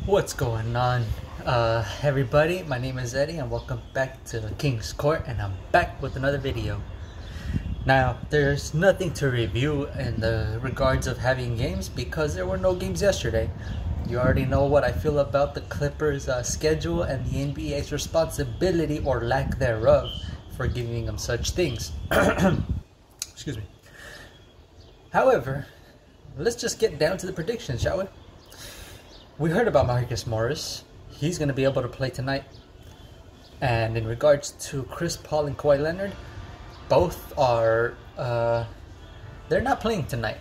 What's going on, everybody? My name is Eddie and welcome back to King's Court, and I'm back with another video. Now, there's nothing to review in the regards of having games because there were no games yesterday. You already know what I feel about the Clippers' schedule and the NBA's responsibility or lack thereof for giving them such things. Excuse me. However, let's just get down to the predictions, shall we? We heard about Marcus Morris. He's going to be able to play tonight. And in regards to Chris Paul and Kawhi Leonard, both are, they're not playing tonight.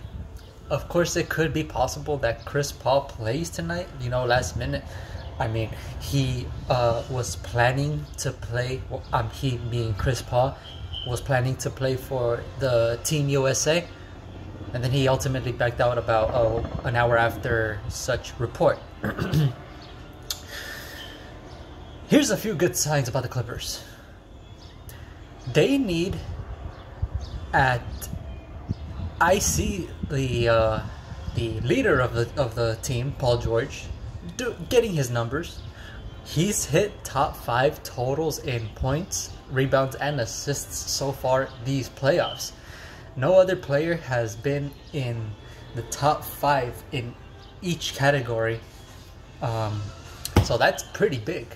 Of course, it could be possible that Chris Paul plays tonight, last minute. I mean, he was planning to play, he being Chris Paul, was planning to play for the Team USA. And then he ultimately backed out about an hour after such report. Here's a few good signs about the Clippers. They need, I see the leader of the team, Paul George, getting his numbers. He's hit top 5 totals in points, rebounds, and assists so far these playoffs. No other player has been in the top 5 in each category, so that's pretty big.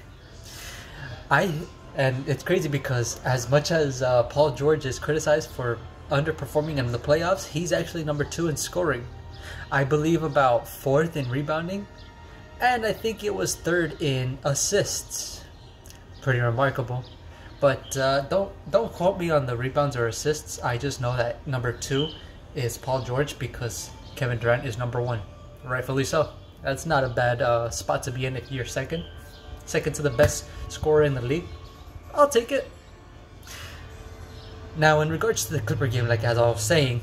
And it's crazy because as much as Paul George is criticized for underperforming in the playoffs, he's actually number 2 in scoring. I believe about 4th in rebounding, and I think it was 3rd in assists. Pretty remarkable. But don't quote me on the rebounds or assists. I just know that number 2 is Paul George because Kevin Durant is number 1. Rightfully so. That's not a bad spot to be in if you're second to the best scorer in the league. I'll take it. Now, in regards to the Clipper game, like as I was saying,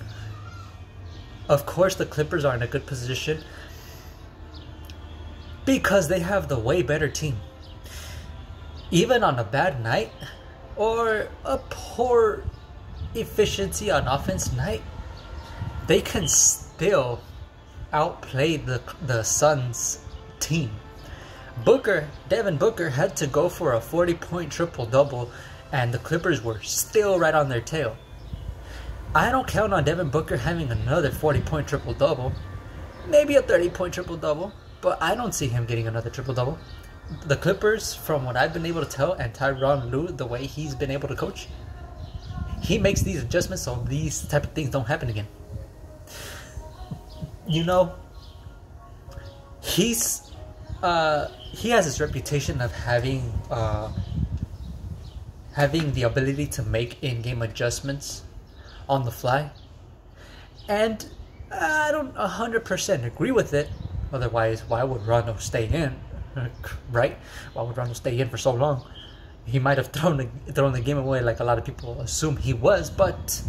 of course the Clippers are in a good position because they have the way better team. Even on a bad night or a poor efficiency on offense night, they can still outplay the Suns team. Devin Booker had to go for a 40-point triple-double, and the Clippers were still right on their tail. I don't count on Devin Booker having another 40-point triple-double, maybe a 30-point triple-double, but I don't see him getting another triple-double. The Clippers, from what I've been able to tell, and Tyrone Lue, the way he's been able to coach, he makes these adjustments so these type of things don't happen again. He has his reputation of having the ability to make in-game adjustments on the fly, and I don't 100% agree with it. Otherwise, why would Rondo stay in? Right? Why would Rondo stay in for so long? He might have thrown the game away like a lot of people assume he was, but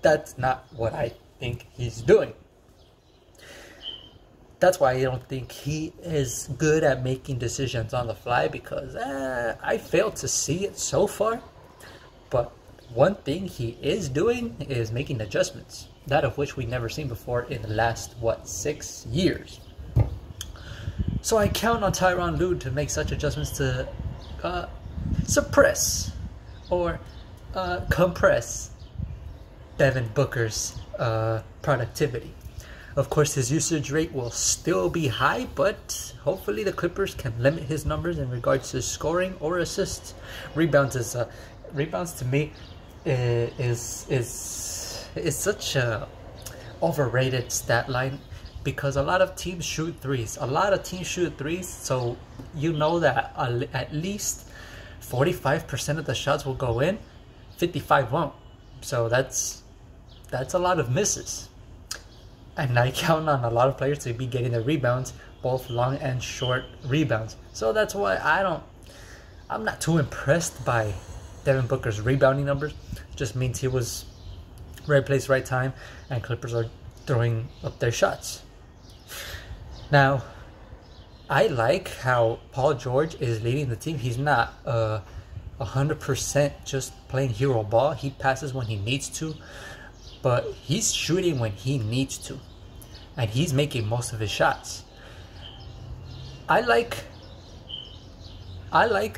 that's not what I think he's doing. That's why I don't think he is good at making decisions on the fly, because I failed to see it so far. But one thing he is doing is making adjustments, that of which we've never seen before in the last, 6 years. So I count on Tyrone Lue to make such adjustments to suppress or compress Devin Booker's productivity. Of course, his usage rate will still be high, but hopefully the Clippers can limit his numbers in regards to scoring or assists. Rebounds to me is such a overrated stat line, because a lot of teams shoot threes. So you know that at least 45% of the shots will go in, 55 won't. So that's a lot of misses. And I count on a lot of players to be getting the rebounds, both long and short rebounds. So that's why I'm not too impressed by Devin Booker's rebounding numbers. It just means he was right place, right time, and Clippers are throwing up their shots. Now, I like how Paul George is leading the team. He's not 100% just playing hero ball. He passes when he needs to, but he's shooting when he needs to, and he's making most of his shots. I like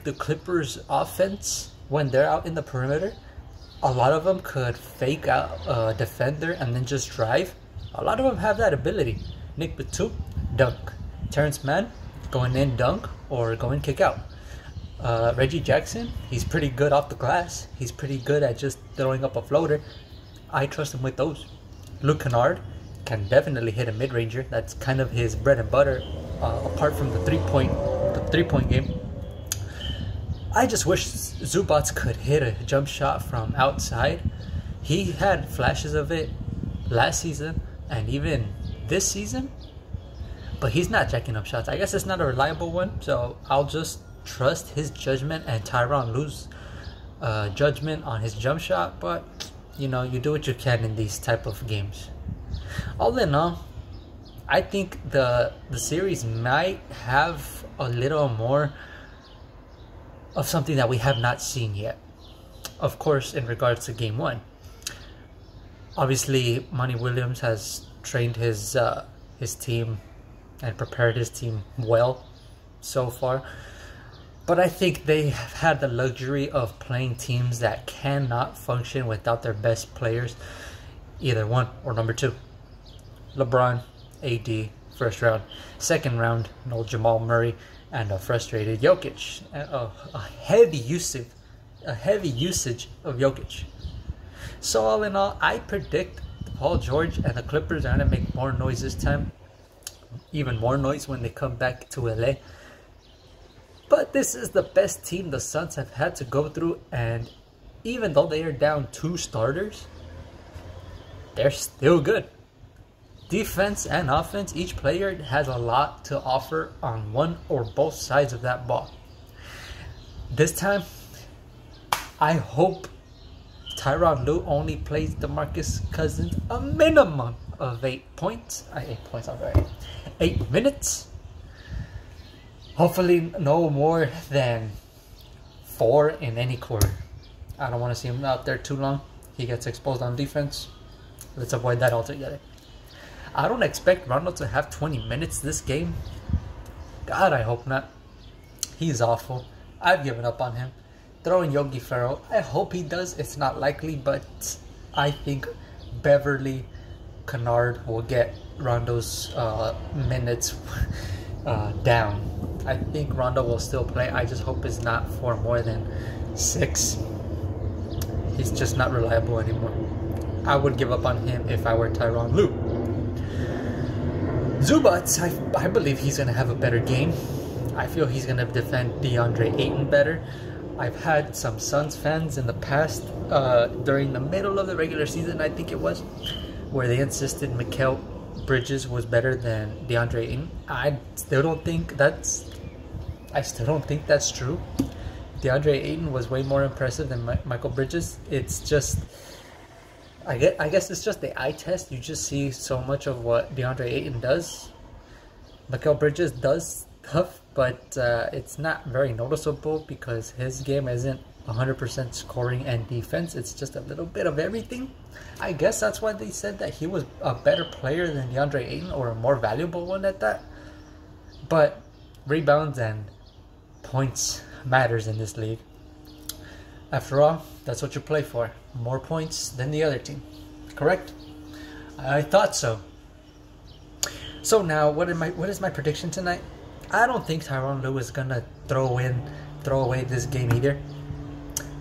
the Clippers offense when they're out in the perimeter. A lot of them could fake out a defender and then just drive. A lot of them have that ability. Nick Batum, dunk. Terrence Mann, going in dunk or going kick out. Reggie Jackson, he's pretty good off the glass. He's pretty good at just throwing up a floater. I trust him with those. Luke Kennard can definitely hit a mid-ranger. That's kind of his bread and butter, apart from the three-point game. I just wish Zubac could hit a jump shot from outside. He had flashes of it last season and even this season, but he's not jacking up shots. I guess it's not a reliable one, so I'll just trust his judgment and Tyrone Lue's judgment on his jump shot. But you know, you do what you can in these type of games. All in all, I think the series might have a little more of something that we have not seen yet. Of course, in regards to game one, obviously Monty Williams has trained his team and prepared his team well so far, but I think they have had the luxury of playing teams that cannot function without their best players, either one or number two. LeBron, AD, first round. Second round, no Jamal Murray and a frustrated Jokic. A heavy usage of Jokic. So all in all, I predict Paul George and the Clippers are going to make more noise this time. Even more noise when they come back to LA. But this is the best team the Suns have had to go through, and even though they are down 2 starters, they're still good. Defense and offense, each player has a lot to offer on one or both sides of that ball. This time, I hope Tyrone Lue only plays DeMarcus Cousins a minimum of 8 points. 8 points, I'm right. 8 minutes. Hopefully no more than 4 in any quarter. I don't want to see him out there too long. He gets exposed on defense. Let's avoid that altogether. I don't expect Rondo to have 20 minutes this game. God, I hope not. He's awful. I've given up on him. Throwing Yogi Ferrell, I hope he does. It's not likely, but I think Beverly Kennard will get Rondo's minutes down. I think Rondo will still play. I just hope it's not for more than 6. He's just not reliable anymore. I would give up on him if I were Tyrone Lue. Zubac, I believe he's going to have a better game. I feel he's going to defend DeAndre Ayton better. I've had some Suns fans in the past, during the middle of the regular season, I think it was, where they insisted Mikal Bridges was better than DeAndre Ayton. I still don't think that's true. DeAndre Ayton was way more impressive than Michael Bridges. It's just, I guess it's just the eye test. You just see so much of what DeAndre Ayton does. Mikal Bridges does stuff, but it's not very noticeable because his game isn't 100% scoring and defense. It's just a little bit of everything. I guess that's why they said that he was a better player than DeAndre Ayton, or a more valuable one at that. But rebounds and points matters in this league. After all, that's what you play for. More points than the other team. Correct? I thought so. So now, what is my prediction tonight? I don't think Tyrone Lue is gonna throw away this game either.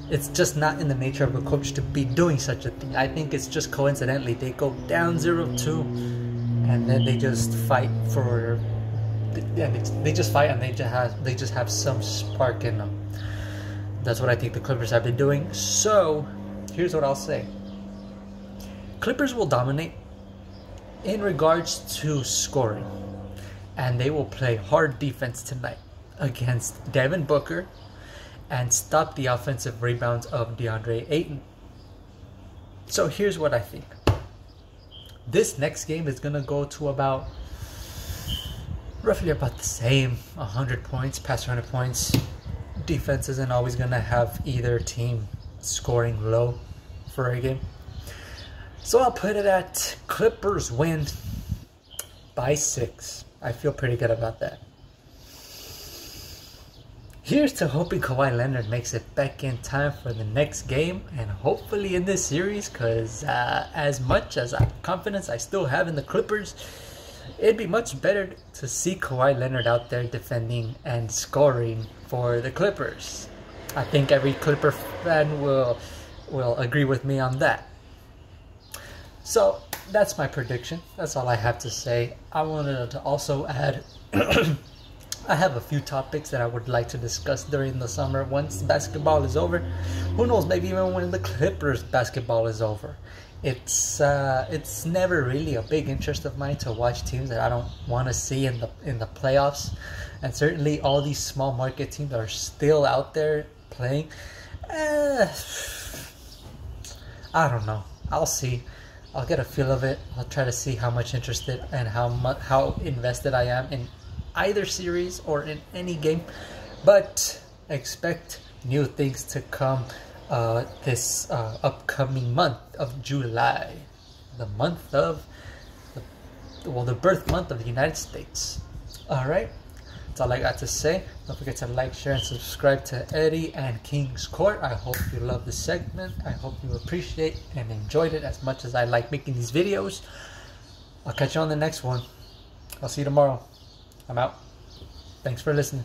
It's just not in the nature of a coach to be doing such a thing. I think it's just coincidentally they go down 0-2, and then they just fight for. They just fight, and they just have some spark in them. That's what I think the Clippers have been doing. So, here's what I'll say. Clippers will dominate in regards to scoring. And they will play hard defense tonight against Devin Booker and stop the offensive rebounds of DeAndre Ayton. So, here's what I think. This next game is going to go to roughly about the same. 100 points, past 100 points. Defense isn't always going to have either team scoring low for a game. So I'll put it at Clippers win by 6. I feel pretty good about that. Here's to hoping Kawhi Leonard makes it back in time for the next game, and hopefully in this series, because as much as confidence I still have in the Clippers, it'd be much better to see Kawhi Leonard out there defending and scoring for the Clippers. I think every Clipper fan will agree with me on that. So that's my prediction. That's all I have to say. I wanted to also add I have a few topics that I would like to discuss during the summer once basketball is over. Who knows, maybe even when the Clippers basketball is over. It's never really a big interest of mine to watch teams that I don't want to see in the playoffs. And certainly all these small market teams are still out there playing. I don't know. I'll see. I'll get a feel of it. I'll try to see how much interested and how invested I am in either series or in any game, but expect new things to come this upcoming month of July, the month of the birth month of the United States. All right, that's all I got to say. Don't forget to like, share, and subscribe to Eddie and King's Court. I hope you love this segment. I hope you appreciate and enjoyed it as much as I like making these videos. I'll catch you on the next one. I'll see you tomorrow. I'm out. Thanks for listening.